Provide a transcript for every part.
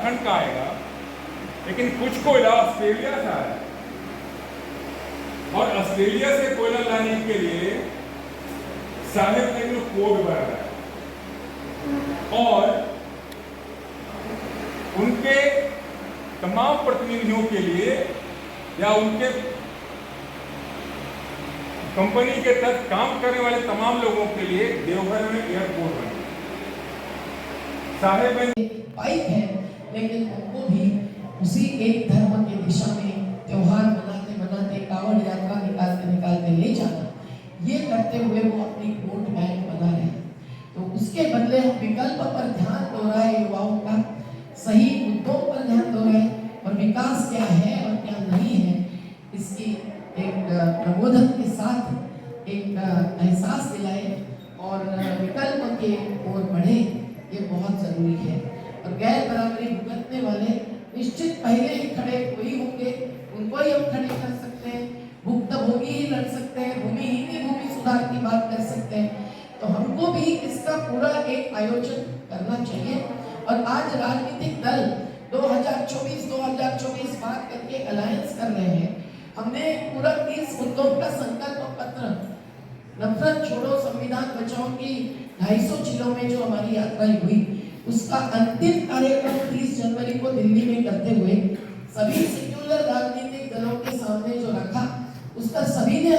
झारखंड का आएगा, लेकिन कुछ कोयला ऑस्ट्रेलिया से आया और ऑस्ट्रेलिया से कोयला लाने के लिए साहेबगंज में कोड बन रहा है और उनके तमाम प्रतिनिधियों के लिए या उनके कंपनी के तहत काम करने वाले तमाम लोगों के लिए देवघर में एयरपोर्ट बना साहेबगंज बाइक है, लेकिन उनको भी उसी एक धर्म के दिशा में त्योहार मनाते मनाते कावड़ यात्रा निकालते ले जाना, ये करते हुए वो अपनी वोट बैंक बना रहे हैं। तो उसके बदले हम विकल्प पर ध्यान दो रहे युवाओं का, सही मुद्दों पर ध्यान दो रहे और विकास क्या है और क्या नहीं है इसकी एक प्रबोधन के साथ एक एहसास दिलाए और विकल्प के ओर बढ़े, ये बहुत जरूरी है। और गैर बराबरी भुगतने वाले निश्चित पहले ही खड़े वही होंगे, उनको ही हम खड़े कर सकते हैं, भुक्तभोगी ही लड़ सकते हैं, भूमिहीन ही भूमि सुधार की बात कर सकते हैं। तो हमको भी इसका पूरा एक आयोजन करना चाहिए। और आज राजनीतिक दल 2024 बात करके अलायंस कर रहे हैं। हमने पूरा 30 मुद्दों का संकल्प पत्र, नफरत छोड़ो संविधान बचाओ की 250 जिलों में जो हमारी यात्रा हुई, उसका अंतिम कार्यक्रम 30 जनवरी को दिल्ली में करते हुए सभी सेक्युलर राजनीतिक दलों के सामने जो रखा, उसका सभी ने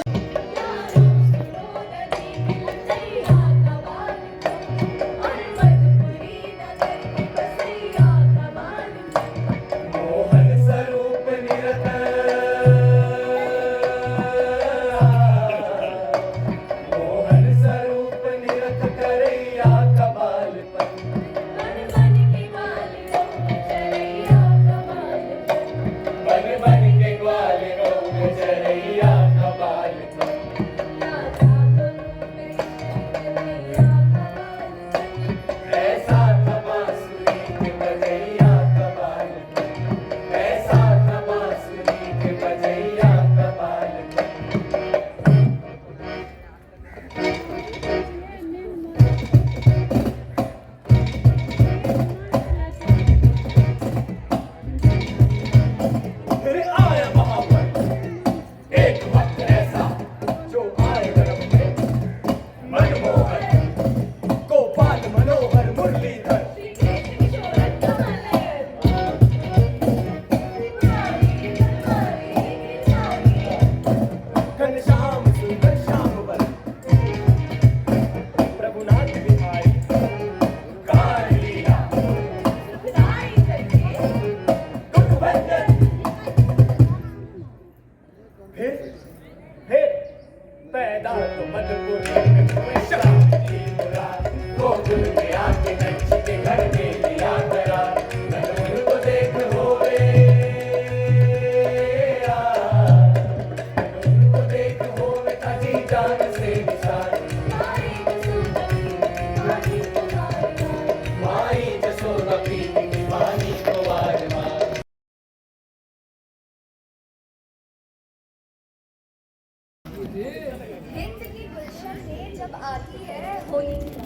हिंद की गुलशन में जब आती है होली की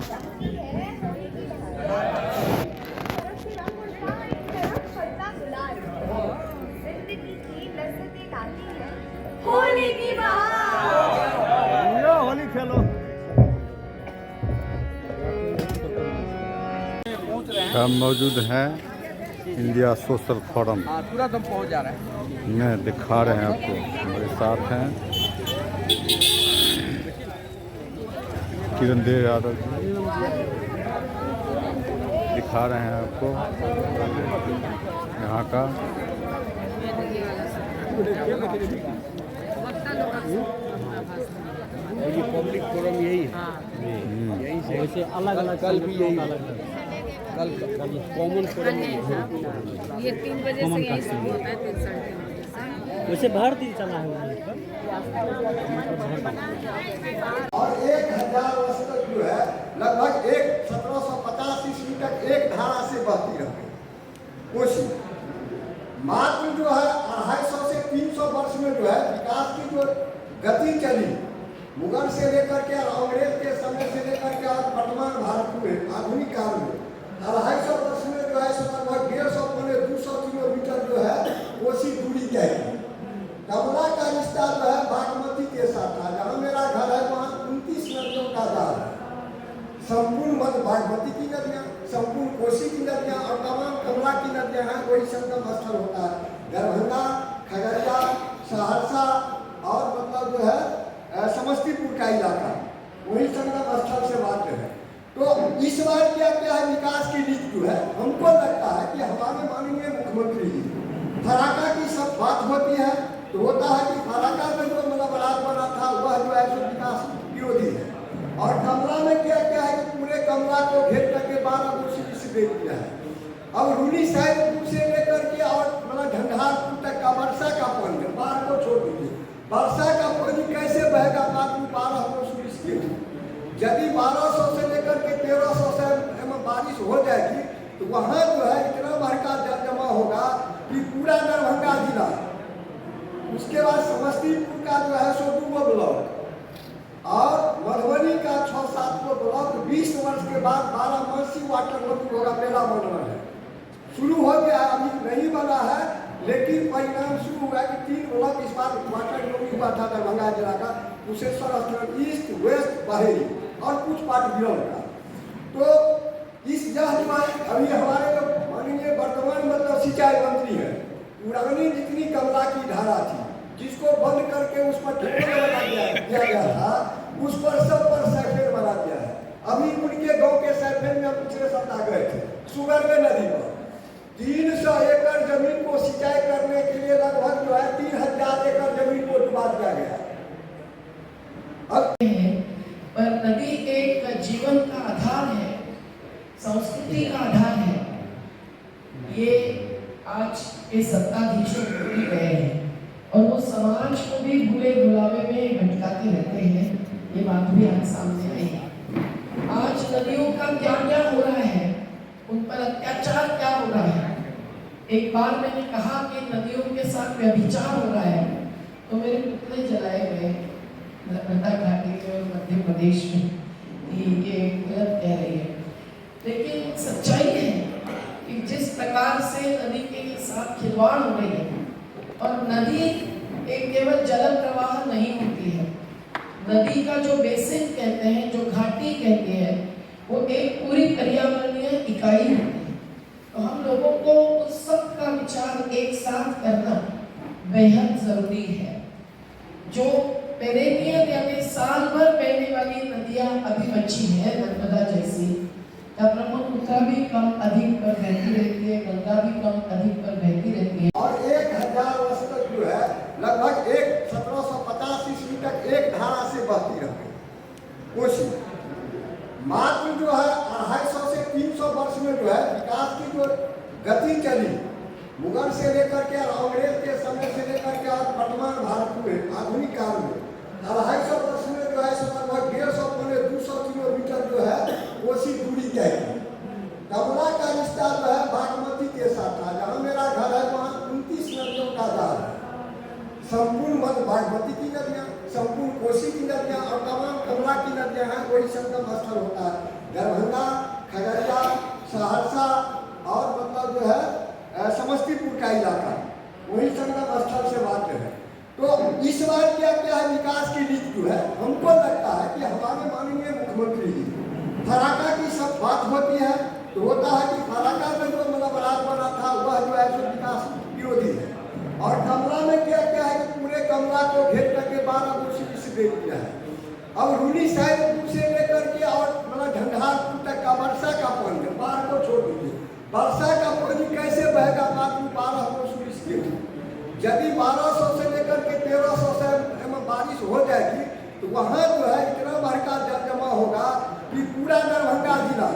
शक्ति है होली की तरफ से रंग उड़ता एक तरफ फटता गुलाल, जिंदगी की लज्जतें लाती है होली की बहार। होली खेलो। हम मौजूद हैं इंडिया सोशल फोरम, तुरंत हम पहुंच जा रहे हैं। में दिखा रहे हैं आपको, हमारे साथ हैं किरण देव यादव जी, दिखा रहे हैं आपको यहाँ का ये पब्लिक फोरम यही है, यही से वैसे अलग अलग कल भी यही कल कॉमन फोरम ये 3 बजे से यही शुरू होता है, 3 साढ़े 3 बजे से। वैसे भर दिन चला है और 1000 वर्ष तक जो है लगभग 1750 ईस्वी तक एक धारा से बहती रही कोशी। मात्र जो है 250 से 300 वर्ष में जो है विकास की जो गति चली, मुगल से लेकर के अंग्रेज के समय से लेकर के आज वर्तमान भारत में आधुनिक काल में संपूर्ण कोसी की नदियाँ और तमाम कमला की नदियाँ हैं, वही संगम स्थल होता है। दरभंगा, खगड़िया, सहरसा और मतलब जो है समस्तीपुर का इलाका वही संगम स्थल से वाक़ है। तो इस बार क्या क्या है विकास की नीति जो है, हमको लगता है कि हमारे माननीय मुख्यमंत्री जी फराका की सब बात होती है तो होता है कि फराका में जो मतलब राज बना था वह जो है सो विकास विरोधी है। और कमला में क्या क्या है कि पूरे कमला को घेर करके 12 वर्ष से दे दिया है। अब रूनी साहिबपुर से लेकर के और मतलब झंझारपुर तक का वर्षा का पानी, बाढ़ को छोड़ दीजिए, वर्षा का पानी कैसे बहेगा मात्र 12 वर्ष के। यदि 1200 से लेकर के 1300 से बारिश हो जाएगी तो वहाँ जो है इतना बड़का जल जमा होगा कि पूरा दरभंगा जिला, उसके बाद समस्तीपुर का जो है सो 2 ब्लॉक और मधुबनी का 6-7 ब्लॉक 20 वर्ष के बाद 12 वाटर लॉगिंग होगा। मेला बनना है, शुरू हो गया, अभी नहीं बना है लेकिन परिणाम शुरू हुआ कि 3 ब्लॉक इस बार वाटर लॉगिंग हुआ था दरभंगा जिला का, कुशेश्वर स्थल, ईस्ट, वेस्ट, बहेरी और कुछ पार्ट बिरल का। तो इस जहाज में अभी हमारे माननीय वर्तमान मतलब सिंचाई मंत्री है, पुरानी जितनी कमला की धारा थी जिसको बंद करके उस पर ठेका लगा दिया गया था, उस पर सब पर सैफेर बना दिया है। अभी उनके गांव के सैफेर में पिछले सप्ताह गए थे, सुगरवे नदी पर 300 एकड़ जमीन को सिंचाई करने के लिए लगभग जो है 3000 एकड़ जमीन को डुबा दिया गया। पर नदी एक जीवन का आधार है, संस्कृति का आधार है। ये आज के सत्ताधीशों भूल गए हैं और वो समाज को भी भूले भुलावे में भटकाते रहते हैं। ये बात भी आज सामने आई है। आज नदियों का क्या क्या हो रहा है, उन पर अत्याचार क्या हो रहा है। एक बार मैंने कहा कि नदियों के साथ व्यभिचार हो रहा है तो मेरे पुतले जलाए गए नर्मदा घाटी में और मध्य प्रदेश में, ये गलत कह रही है। लेकिन सच्चाई है कि जिस प्रकार से नदी के साथ खिलवाड़ हो रही है, और नदी एक केवल जल प्रवाह नहीं होती है, नदी का जो बेसिन कहते हैं, जो घाटी कहते हैं, वो एक पूरी पर्यावरणीय इकाई होती है। तो हम लोगों को उस सब का विचार एक साथ करना बेहद जरूरी है। जो पेरेनियल यानी साल भर बहने वाली नदियां अभी बची हैं, नर्मदा जैसी, ब्रह्मपुत्र भी कम अधिक पर बहती रहती है, गंगा भी कम अधिक पर बहती रहती है। और 1000 वर्ष तक जो है लगभग 1750 ईस्वी तक एक धारा से बहती रही कोसी। मात्र जो है 250 से 300 वर्ष में जो है विकास की जो गति चली, मुगल से लेकर के अंग्रेज के समय से लेकर के और वर्तमान भारत में आधुनिक काल में 250 वर्ष में जो है लगभग 150-200 किलोमीटर जो है कोसी दूरी तय की। कमला का रिश्ता जो है बागमती के साथ था। जहाँ मेरा घर है वहाँ 29 नदियों का जाल है, संपूर्ण मध्य बागमती की नदियाँ, संपूर्ण कोसी की नदियाँ और तमाम कमला की नदियाँ हैं, वही संगम स्थल होता है। दरभंगा, खगड़िया, सहरसा और मतलब जो है समस्तीपुर का इलाका वही संगम स्थल से वाक़ है। तो इस बार क्या क्या है विकास की नीति जो है, हमको लगता है कि हमारे माननीय मुख्यमंत्री जी फराका की सब बात होती है तो होता है कि फराका में जो मतलब राज बना था वह जो है सो विकास विरोधी है। और कमला में क्या क्या है कि पूरे कमला को घेर करके 12 वर्ष से दे दिया है। अब रूनी साहिबपुर से लेकर के और मतलब झंझारपुर तक का वर्षा का पानी, बाढ़ को छोड़ दीजिए, वर्षा का पानी कैसे बहेगा मात्र 12 वर्ष के। यदि 1200 से लेकर के 1300 से बारिश हो जाएगी तो वहाँ जो है इतना बड़का जल जमा होगा कि पूरा दरभंगा जिला,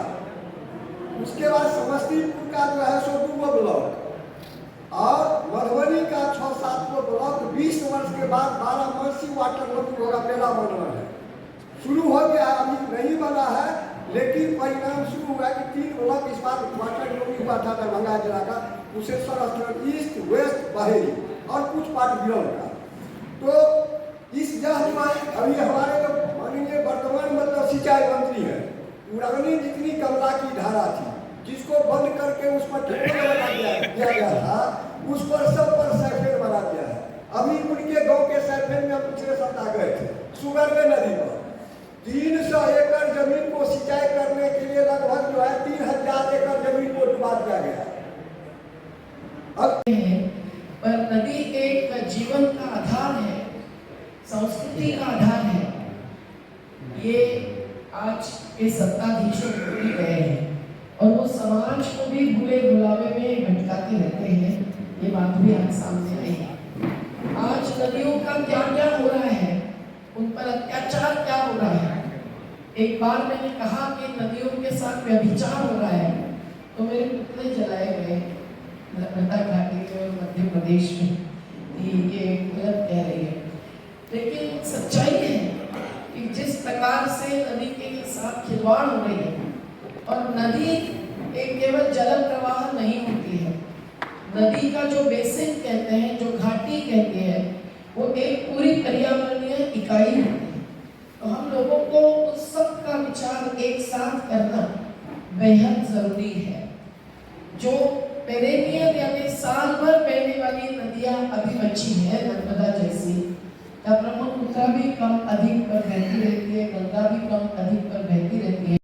उसके बाद समस्तीपुर का जो है सो 2 ब्लॉक और मधुबनी का 6-7 ब्लॉक 20 वर्ष के बाद 12 वाटर लॉगिंग होगा। मेला बनना है, शुरू हो गया, अभी नहीं बना है लेकिन परिणाम शुरू हुआ कि 3 ब्लॉक इस बार वाटर लॉगिंग हुआ था दरभंगा जिला का, कुशेश्वर स्थल, ईस्ट, वेस्ट, बहेरी और कुछ पार्ट बिरल का। तो इस जहाज में अभी हमारे माननीय वर्तमान मतलब सिंचाई मंत्री है, पुरानी जितनी कमला की धारा थी जिसको बंद करके उस पर ठेका लगा दिया गया था, उस पर सब पर सैफेर बना दिया है। अभी उनके गांव के सैफेर में पिछले सप्ताह गए थे, सुगरवे नदी पर 300 एकड़ जमीन को सिंचाई करने के लिए लगभग जो है 3000 जीवन का आधार है, संस्कृति का आधार है, ये आज के सत्ताधीश भूल गए हैं और वो समाज को भी भूले भुलावे में भटकाते रहते हैं। ये बात भी आज सामने आई है। आज नदियों का क्या क्या हो रहा है, उन पर अत्याचार क्या हो रहा है। एक बार मैंने कहा कि नदियों के साथ व्यभिचार हो रहा है, तो मेरे पुतले जलाए गए नर्मदा घाटी में और मध्य प्रदेश में। ये गलत कह रही है, लेकिन सच्चाई है कि जिस प्रकार से नदी के साथ खिलवाड़ हो रही है, और नदी एक केवल जल प्रवाह नहीं होती है, नदी का जो बेसिन कहते हैं, जो घाटी कहते हैं, वो एक पूरी पर्यावरणीय इकाई होती है। तो हम लोगों को उस सब का विचार एक साथ करना बेहद जरूरी है। जो पेरेनियल यानी साल भर बहने वाली नदियां अभी बची है, नर्मदा जैसी, ब्रह्मपुत्र भी कम अधिक पर बहती रहती है, गंगा भी कम अधिक पर बहती रहती है।